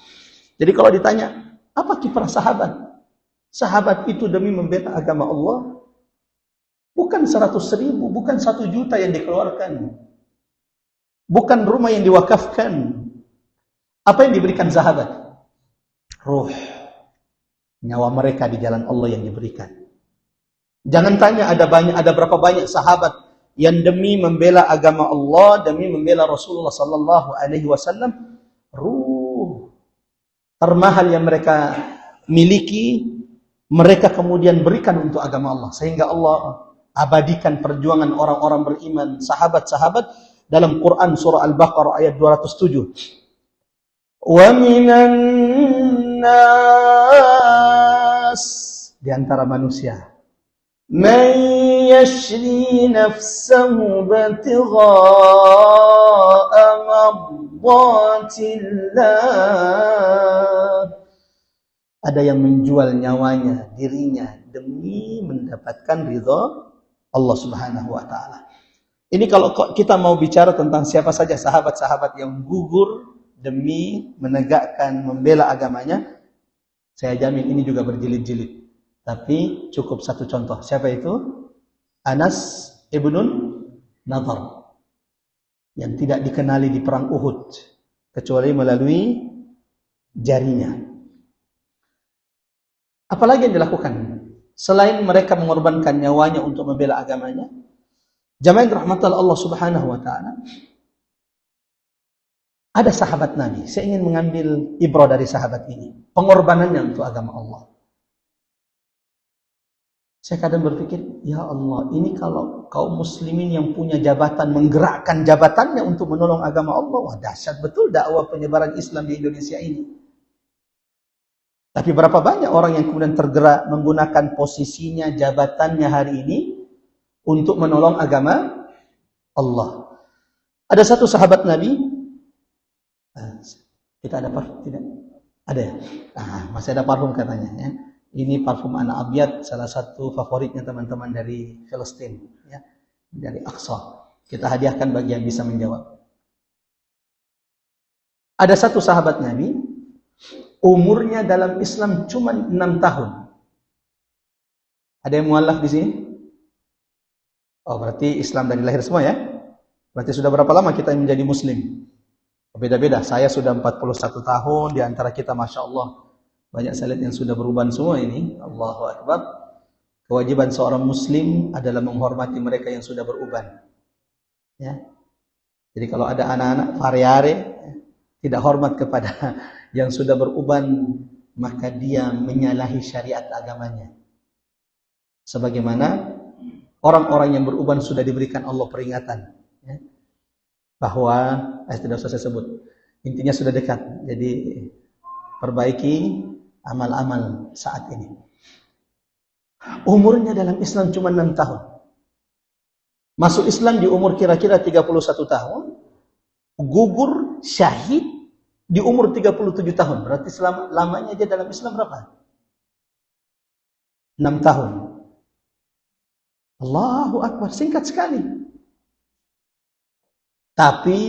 Jadi kalau ditanya, apa kiprah sahabat? Sahabat itu demi membela agama Allah, bukan 100.000, bukan 1 juta yang dikeluarkan, bukan rumah yang diwakafkan. Apa yang diberikan sahabat? Ruh, nyawa mereka di jalan Allah yang diberikan. Jangan tanya ada berapa banyak sahabat yang demi membela agama Allah, demi membela Rasulullah sallallahu alaihi wasallam, ruh termahal yang mereka miliki, mereka kemudian berikan untuk agama Allah, sehingga Allah abadikan perjuangan orang-orang beriman, sahabat-sahabat dalam Quran surah Al-Baqarah ayat 207. Wa minan nas, di antara manusia, man yashri nafsahu batigha'a mardatillah. Ada yang menjual nyawanya, dirinya demi mendapatkan ridha Allah Subhanahu wa taala. Ini kalau kita mau bicara tentang siapa saja sahabat-sahabat yang gugur demi menegakkan, membela agamanya, saya jamin ini juga berjilid-jilid. Tapi cukup satu contoh. Siapa itu? Anas ibnu Nadhr, yang tidak dikenali di perang Uhud kecuali melalui jarinya. Apalagi yang dilakukan selain mereka mengorbankan nyawanya untuk membela agamanya? Jamaah rahmatal Allah Subhanahu wa taala, ada sahabat Nabi. Saya ingin mengambil ibrah dari sahabat ini, pengorbanannya untuk agama Allah. Saya kadang berpikir, ya Allah, ini kalau kaum muslimin yang punya jabatan menggerakkan jabatannya untuk menolong agama Allah, wah dahsyat betul dakwah penyebaran Islam di Indonesia ini. Tapi berapa banyak orang yang kemudian tergerak menggunakan posisinya, jabatannya hari ini untuk menolong agama Allah. Ada satu sahabat Nabi, kita ada tidak? Ada ya? Masih ada parfum katanya ya. Ini parfum Ana Abyad, salah satu favoritnya teman-teman dari Palestina ya, dari Aqsa. Kita hadiahkan bagi yang bisa menjawab. Ada satu sahabat Nabi, umurnya dalam Islam cuma 6 tahun. Ada yang mualaf di sini? Oh, berarti Islam dari lahir semua ya? Berarti sudah berapa lama kita menjadi Muslim? Beda-beda. Saya sudah 41 tahun, di antara kita Masya Allah banyak saya lihat yang sudah beruban semua ini. Allahu Akbar. Kewajiban seorang Muslim adalah menghormati mereka yang sudah beruban. Ya. Jadi kalau ada anak-anak variare tidak hormat kepada yang sudah beruban, maka dia menyalahi syariat agamanya. Sebagaimana orang-orang yang beruban sudah diberikan Allah peringatan. Ya. Bahwa, tidak usah saya sebut. Intinya sudah dekat. Jadi perbaiki amal-amal saat ini. Umurnya dalam Islam cuma 6 tahun. Masuk Islam di umur kira-kira 31 tahun. Gugur syahid di umur 37 tahun. Berarti selama lamanya dia dalam Islam berapa? 6 tahun. Allahu Akbar, singkat sekali. Tapi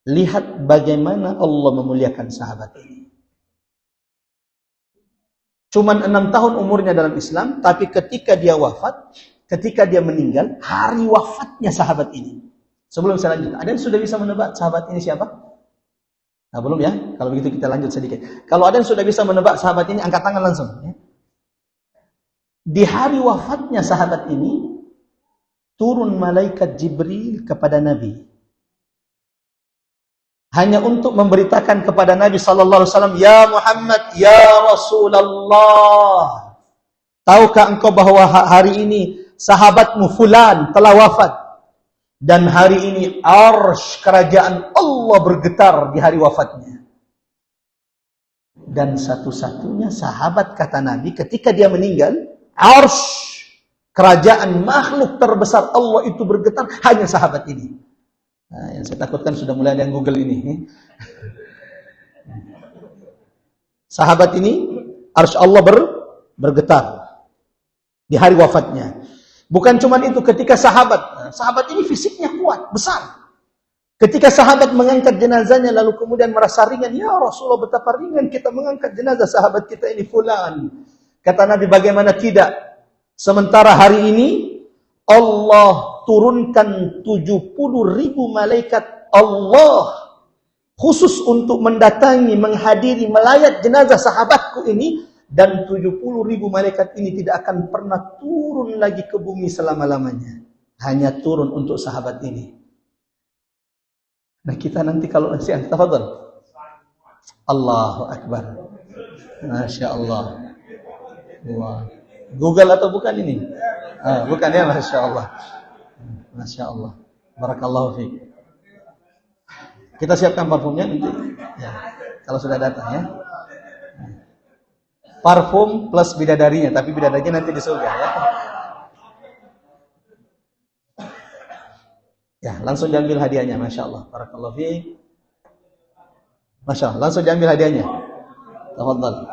lihat bagaimana Allah memuliakan sahabat ini. Cuman 6 tahun umurnya dalam Islam, tapi ketika dia wafat, ketika dia meninggal, hari wafatnya sahabat ini. Sebelum saya lanjut, ada yang sudah bisa menebak sahabat ini siapa? Nah, belum ya? Kalau begitu kita lanjut sedikit. Kalau ada yang sudah bisa menebak sahabat ini, angkat tangan langsung. Ya. Di hari wafatnya sahabat ini, turun malaikat Jibril kepada Nabi. Hanya untuk memberitakan kepada Nabi SAW, Ya Muhammad, Ya Rasulullah. Tahukah engkau bahwa hari ini sahabatmu fulan telah wafat. Dan hari ini arsy kerajaan Allah bergetar di hari wafatnya. Dan satu-satunya sahabat, kata Nabi, ketika dia meninggal, arsy kerajaan makhluk terbesar Allah itu bergetar, hanya sahabat ini. Nah, yang saya takutkan sudah mulai ada yang Google ini. Sahabat ini, arsy Allah bergetar di hari wafatnya. Bukan cuma itu, ketika sahabat ini fisiknya kuat, besar. Ketika sahabat mengangkat jenazahnya lalu kemudian merasa ringan, ya Rasulullah betapa ringan kita mengangkat jenazah sahabat kita ini fulan. Kata Nabi, bagaimana tidak? Sementara hari ini Allah turunkan 70.000 malaikat Allah khusus untuk mendatangi, menghadiri, melayat jenazah sahabatku ini, dan 70.000 malaikat ini tidak akan pernah turun lagi ke bumi selama-lamanya. Hanya turun untuk sahabat ini. Nah, kita nanti kalau nasihat, tafadhal. Allahu Akbar. Masya Allah. Allah. Google atau bukan ini? Bukan ya, Masya Allah. Masya Allah. Barakallahu fiik. Kita siapkan parfumnya nanti. Ya, kalau sudah datang ya. Parfum plus bidadarinya, tapi bidadarinya nanti di surga ya. Ya, langsung diambil hadiahnya, Masya Allah. Barakallahu fiik. Masya Allah, langsung diambil hadiahnya. Tafadhal.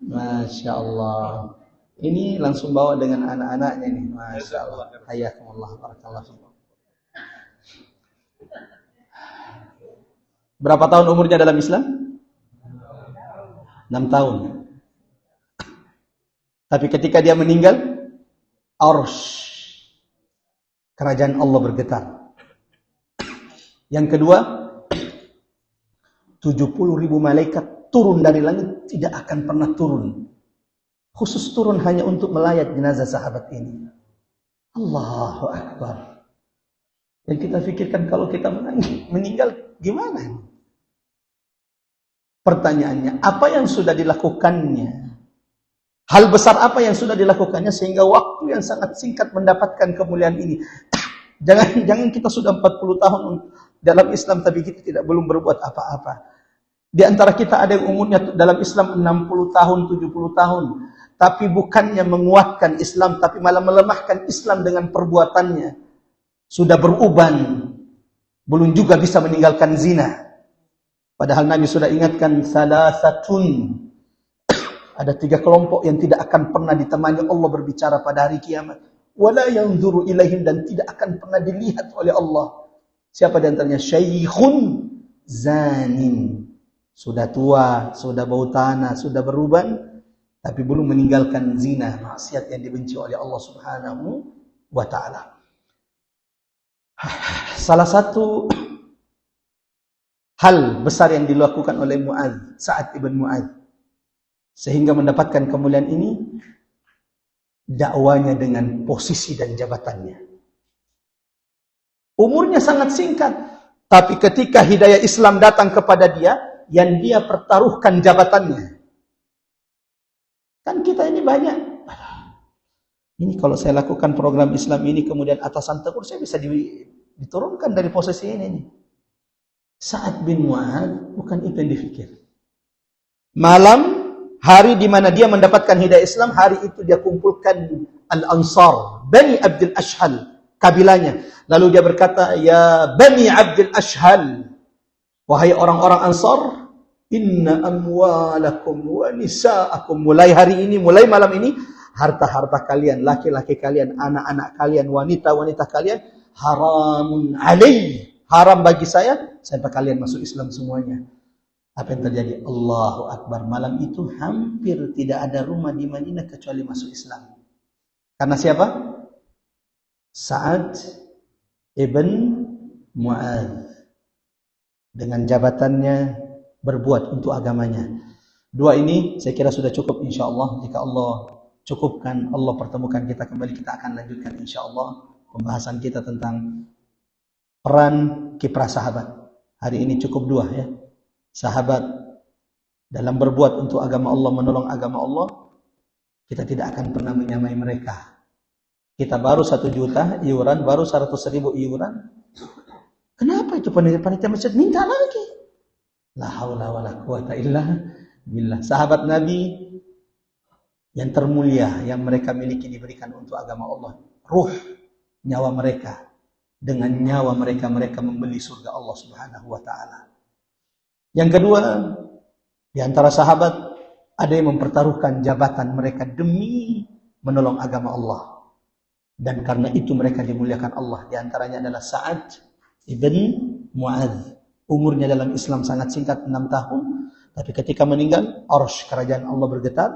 Masya Allah. Ini langsung bawa dengan anak-anaknya nih. Masya Allah. Hayakumullah. Barakallahu fiik. Berapa tahun umurnya dalam Islam? 6 tahun. Tapi ketika dia meninggal, arsy kerajaan Allah bergetar. Yang kedua, 70.000 malaikat turun dari langit, tidak akan pernah turun. Khusus turun hanya untuk melayat jenazah sahabat ini. Allahu Akbar. Yang kita pikirkan kalau kita meninggal gimana? Pertanyaannya, apa yang sudah dilakukannya? Hal besar apa yang sudah dilakukannya sehingga waktu yang sangat singkat mendapatkan kemuliaan ini? Jangan kita sudah 40 tahun dalam Islam tapi kita belum berbuat apa-apa. Di antara kita ada yang umurnya dalam Islam 60 tahun, 70 tahun. Tapi bukannya menguatkan Islam, tapi malah melemahkan Islam dengan perbuatannya. Sudah beruban, belum juga bisa meninggalkan zina. Padahal Nabi sudah ingatkan, salasatun, ada 3 kelompok yang tidak akan pernah ditemani Allah berbicara pada hari kiamat. Wala yanzuru ilaihim, dan tidak akan pernah dilihat oleh Allah. Siapa di antaranya? Syaikhun zanin. Sudah tua, sudah bau tanah, sudah beruban, tapi belum meninggalkan zina, maksiat yang dibenci oleh Allah Subhanahu wa ta'ala. Salah satu hal besar yang dilakukan oleh Mu'adz, Sa'ad ibn Mu'adz, sehingga mendapatkan kemuliaan ini, dakwanya dengan posisi dan jabatannya. Umurnya sangat singkat, tapi ketika hidayah Islam datang kepada dia, yang dia pertaruhkan jabatannya. Kan kita ini banyak, ini kalau saya lakukan program Islam ini, kemudian atasan tegur, saya bisa diturunkan dari posisi ini. Sa'ad bin Mu'adz bukan itu yang dipikir. Malam, hari di mana dia mendapatkan hidayah Islam, hari itu dia kumpulkan Al-Ansar, Bani Abdul Ashhal, kabilahnya. Lalu dia berkata, ya Bani Abdul Ashhal, wahai orang-orang Ansar, inna amwalakum wa nisa'akum, mulai hari ini, mulai malam ini, harta-harta kalian, laki-laki kalian, anak-anak kalian, wanita-wanita kalian, haramun alaih, haram bagi saya, sampai kalian masuk Islam semuanya. Apa yang terjadi? Allahu Akbar. Malam itu hampir tidak ada rumah di Madinah kecuali masuk Islam. Karena siapa? Sa'ad ibn Mu'adz. Dengan jabatannya berbuat untuk agamanya. 2 ini saya kira sudah cukup insyaAllah. Jika Allah cukupkan, Allah pertemukan kita kembali, kita akan lanjutkan insyaAllah pembahasan kita tentang peran kiprah sahabat. Hari ini cukup 2 ya. Sahabat dalam berbuat untuk agama Allah, menolong agama Allah, kita tidak akan pernah menyamai mereka. Kita baru 1 juta iuran, baru 100.000 iuran. Kenapa itu panitia masjid minta lagi? La haula wala quwata illa billah. Sahabat Nabi yang termulia yang mereka miliki diberikan untuk agama Allah. Ruh, nyawa mereka, dengan nyawa mereka membeli surga Allah Subhanahu wa ta'ala. Yang kedua, di antara sahabat ada yang mempertaruhkan jabatan mereka demi menolong agama Allah. Dan karena itu mereka dimuliakan Allah. Di antaranya adalah Sa'ad ibn Mu'adz. Umurnya dalam Islam sangat singkat, 6 tahun. Tapi ketika meninggal, arsy kerajaan Allah bergetar.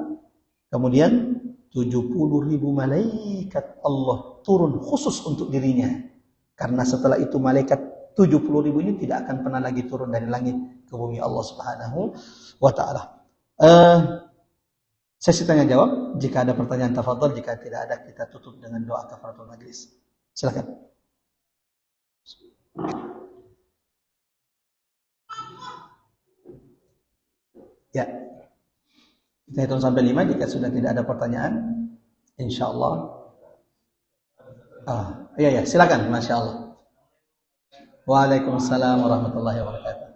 Kemudian 70.000 malaikat Allah turun khusus untuk dirinya. Karena setelah itu malaikat 70.000 ini tidak akan pernah lagi turun dari langit ke bumi Allah Subhanahu wa ta'ala. Sesi tanya jawab. Jika ada pertanyaan tafadhol, jika tidak ada kita tutup dengan doa kafaratul majlis. Silakan. Ya. Kita hitung sampai 5. Jika sudah tidak ada pertanyaan, insyaallah. Ya, silakan, Masya Allah. Waalaikumsalam warahmatullahi wabarakatuh.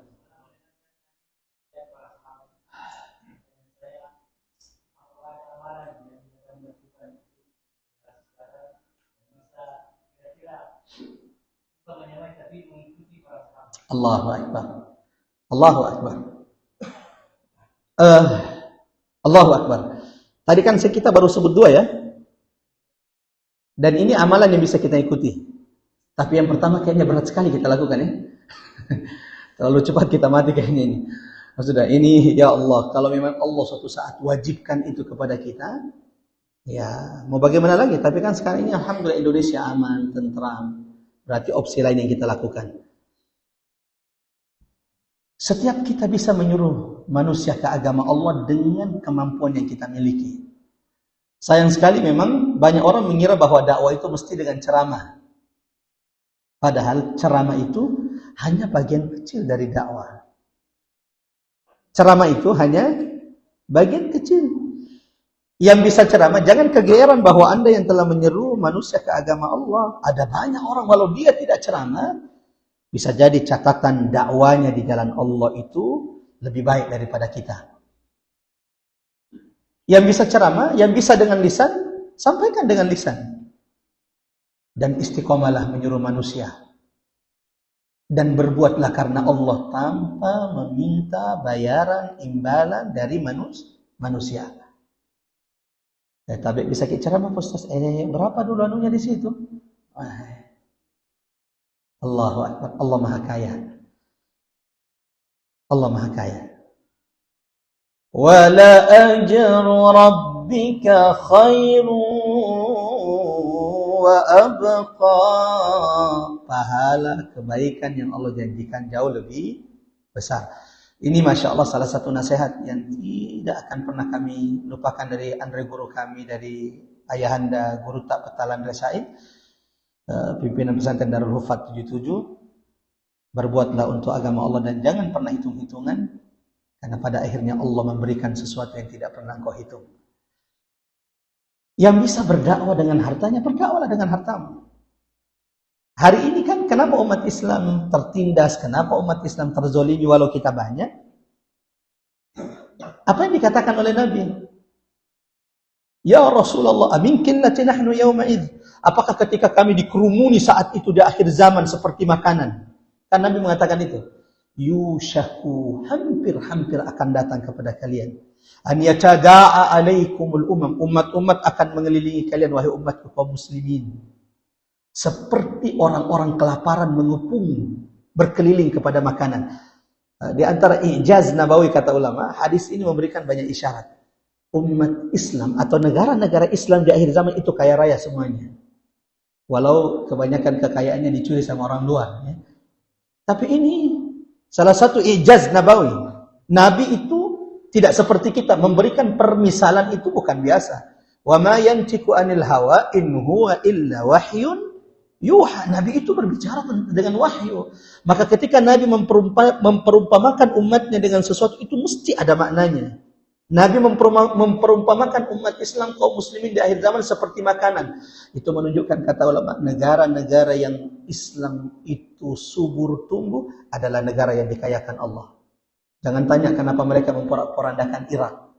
Allahu Akbar. Allahu Akbar. Allahu Akbar. Tadi kan kita baru sebut 2 ya. Dan ini amalan yang bisa kita ikuti. Tapi yang pertama kayaknya berat sekali kita lakukan ya. Terlalu cepat kita mati kayaknya ini. Maksudnya ini, ya Allah, kalau memang Allah suatu saat wajibkan itu kepada kita, ya mau bagaimana lagi. Tapi kan sekarang ini alhamdulillah Indonesia aman, tentram. Berarti opsi lain yang kita lakukan. Setiap kita bisa menyuruh manusia ke agama Allah dengan kemampuan yang kita miliki. Sayang sekali memang banyak orang mengira bahwa dakwah itu mesti dengan ceramah. Padahal ceramah itu hanya bagian kecil dari dakwah. Ceramah itu hanya bagian kecil. Yang bisa ceramah, jangan kegeeran bahwa Anda yang telah menyeru manusia ke agama Allah. Ada banyak orang walau dia tidak ceramah, bisa jadi catatan dakwanya di jalan Allah itu lebih baik daripada kita. Yang bisa ceramah, yang bisa dengan lisan, sampaikan dengan lisan. Dan istiqomalah menyuruh manusia. dan berbuatlah karena Allah tanpa meminta bayaran imbalan dari manusia. Tapi bisa kita ceramah Ustaz, berapa dulu anunya di situ? Allahu Akbar, Allah Maha Kaya. Allah Maha Kaya. Wala ajru rabbika khairu wa abqa. Pahala kebaikan yang Allah janjikan jauh lebih besar. Ini Masya Allah salah satu nasihat yang tidak akan pernah kami lupakan dari Andre guru kami, dari Ayahanda Guru Tak Petalan Resaid, pimpinan pesantren Darul Hufat 77. Berbuatlah untuk agama Allah dan jangan pernah hitung-hitungan, karena pada akhirnya Allah memberikan sesuatu yang tidak pernah engkau hitung. Yang bisa berdakwah dengan hartanya, berdakwahlah dengan hartamu. Hari ini kan kenapa umat Islam tertindas, kenapa umat Islam terzolimi walau kita banyak? Apa yang dikatakan oleh Nabi? Ya Rasulullah, amin qillati nahnu yawma'idh. Apakah ketika kami dikerumuni saat itu di akhir zaman seperti makanan? Kan Nabi mengatakan itu. Yushaku, hampir-hampir akan datang kepada kalian. An yatada'a alaikumul umam. Umat-umat akan mengelilingi kalian, wahai umatku kaum muslimin. Seperti orang-orang kelaparan mengepung berkeliling kepada makanan. Di antara ijaz nabawi kata ulama, hadis ini memberikan banyak isyarat. Umat Islam atau negara-negara Islam di akhir zaman itu kaya raya semuanya. Walau kebanyakan kekayaannya dicuri sama orang luar. Ya. Tapi ini salah satu ijaz nabawi. Nabi itu tidak seperti kita, memberikan permisalan itu bukan biasa. Wa ma yantiqu anil hawa in huwa illa wahyun yuha. Nabi itu berbicara dengan wahyu. Maka ketika Nabi memperumpamakan umatnya dengan sesuatu, itu mesti ada maknanya. Nabi memperumpamakan umat Islam kaum muslimin di akhir zaman seperti makanan. Itu menunjukkan, kata ulama, negara-negara yang Islam itu subur tumbuh adalah negara yang dikayakan Allah. Jangan tanya kenapa mereka memporak-porandakan Irak.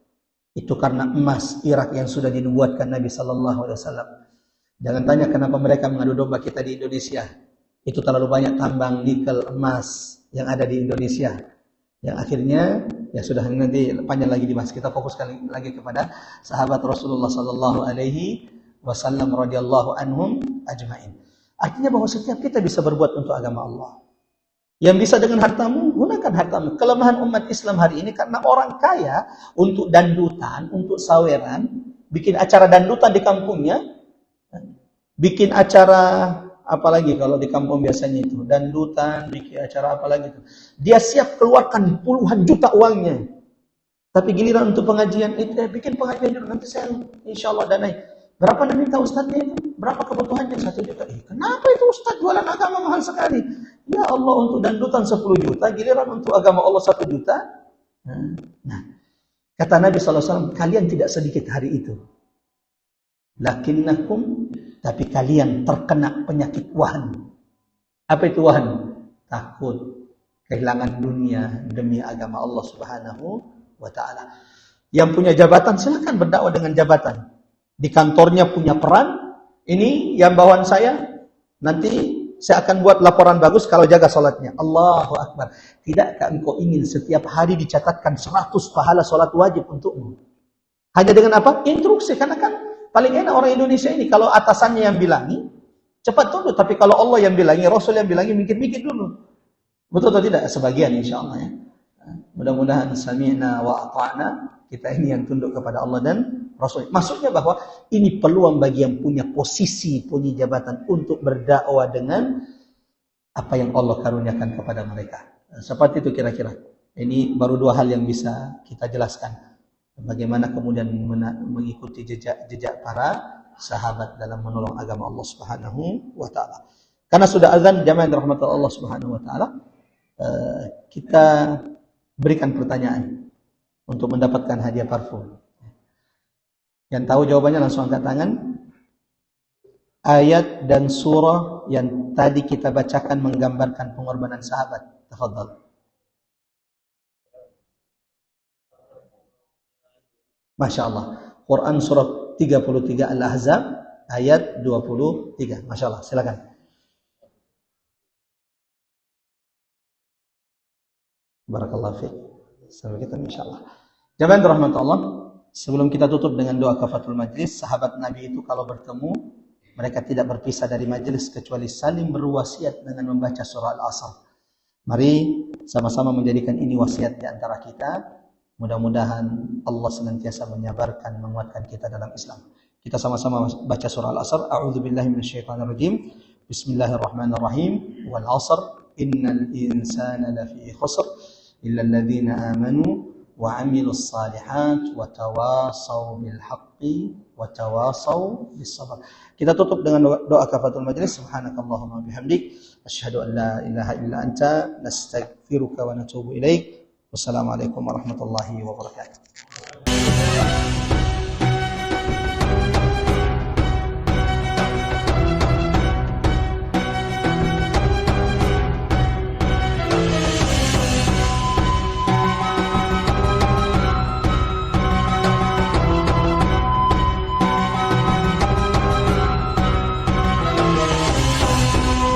Itu karena emas Irak yang sudah dinubuatkan Nabi sallallahu alaihi wasallam. Jangan tanya kenapa mereka mengadu domba kita di Indonesia. Itu terlalu banyak tambang nikel, emas yang ada di Indonesia. Yang akhirnya, ya sudah nanti panjang lagi dibahas. Kita fokuskan lagi kepada sahabat Rasulullah sallallahu alaihi wasallam radhiyallahu anhum ajmain. Artinya bahwa setiap kita bisa berbuat untuk agama Allah. Yang bisa dengan hartamu, gunakan hartamu. Kelemahan umat Islam hari ini karena orang kaya untuk dandutan, untuk saweran, bikin acara dandutan di kampungnya, bikin acara apalagi kalau di kampung biasanya itu dandutan, bikin acara apalagi itu. Dia siap keluarkan puluhan juta uangnya. Tapi giliran untuk pengajian itu bikin pengajian dulu, nanti saya insyaallah danai. Berapa anda minta ustadznya itu? Berapa kebutuhannya? 1 juta. Kenapa itu ustadz jualan agama mahal sekali? Ya Allah, untuk dandutan 10 juta, giliran untuk agama Allah 1 juta. Nah, kata Nabi SAW, kalian tidak sedikit hari itu. Lakinnakum, tapi kalian terkena penyakit wahan. Apa itu wahan? Takut kehilangan dunia demi agama Allah Subhanahu wa ta'ala. Yang punya jabatan silakan berdakwah dengan jabatan. Di kantornya punya peran. Ini yang bawahan saya, nanti saya akan buat laporan bagus kalau jaga salatnya. Allahu Akbar. Tidakkah engkau ingin setiap hari dicatatkan 100 pahala salat wajib untukmu? Hanya dengan apa? Instruksi. Karena kan paling enak orang Indonesia ini, kalau atasannya yang bilangi, cepat tunduk. Tapi kalau Allah yang bilangi, Rasul yang bilangi, mikir-mikir dulu. Betul atau tidak? Sebagian insya Allah ya. Mudah-mudahan sami'na wa ata'na. Kita ini yang tunduk kepada Allah dan Rasul. Maksudnya bahwa ini peluang bagi yang punya posisi, punya jabatan untuk berdakwah dengan apa yang Allah karuniakan kepada mereka. Seperti itu kira-kira. Ini baru 2 hal yang bisa kita jelaskan. Bagaimana kemudian mengikuti jejak para sahabat dalam menolong agama Allah Subhanahu wa taala. Karena sudah azan, jamaah yang dirahmati Allah Subhanahu wa taala, kita berikan pertanyaan untuk mendapatkan hadiah parfum. Yang tahu jawabannya langsung angkat tangan. Ayat dan surah yang tadi kita bacakan menggambarkan pengorbanan sahabat. Tafadhal. Masya Allah. Quran surah 33 Al-Ahzab ayat 23. Masya Allah. Silakan. Barakallahu fiik. Sampai ketemu insyaallah. Jamaah rahmat Allah, sebelum kita tutup dengan doa kafatul majlis, sahabat Nabi itu kalau bertemu mereka tidak berpisah dari majelis kecuali saling berwasiat dengan membaca surah Al-Asr. Mari sama-sama menjadikan ini wasiat di antara kita. Mudah-mudahan Allah senantiasa menyabarkan, menguatkan kita dalam Islam. Kita sama-sama baca surah Al-Asr. A'udzubillahi minasyaitonirrajim. Bismillahirrahmanirrahim. Wal 'asr innal insana lafi khusr illa alladhina amanu wa 'amilus shalihat wa tawasaw bil haqqi wa tawasaw bis sabr. Kita tutup dengan doa kafatul majlis. Subhanakallahumma bihamdik asyhadu an la ilaha illa anta nastaghfiruka wa natubu ilaik. Wassalamualaikum warahmatullahi wabarakatuh.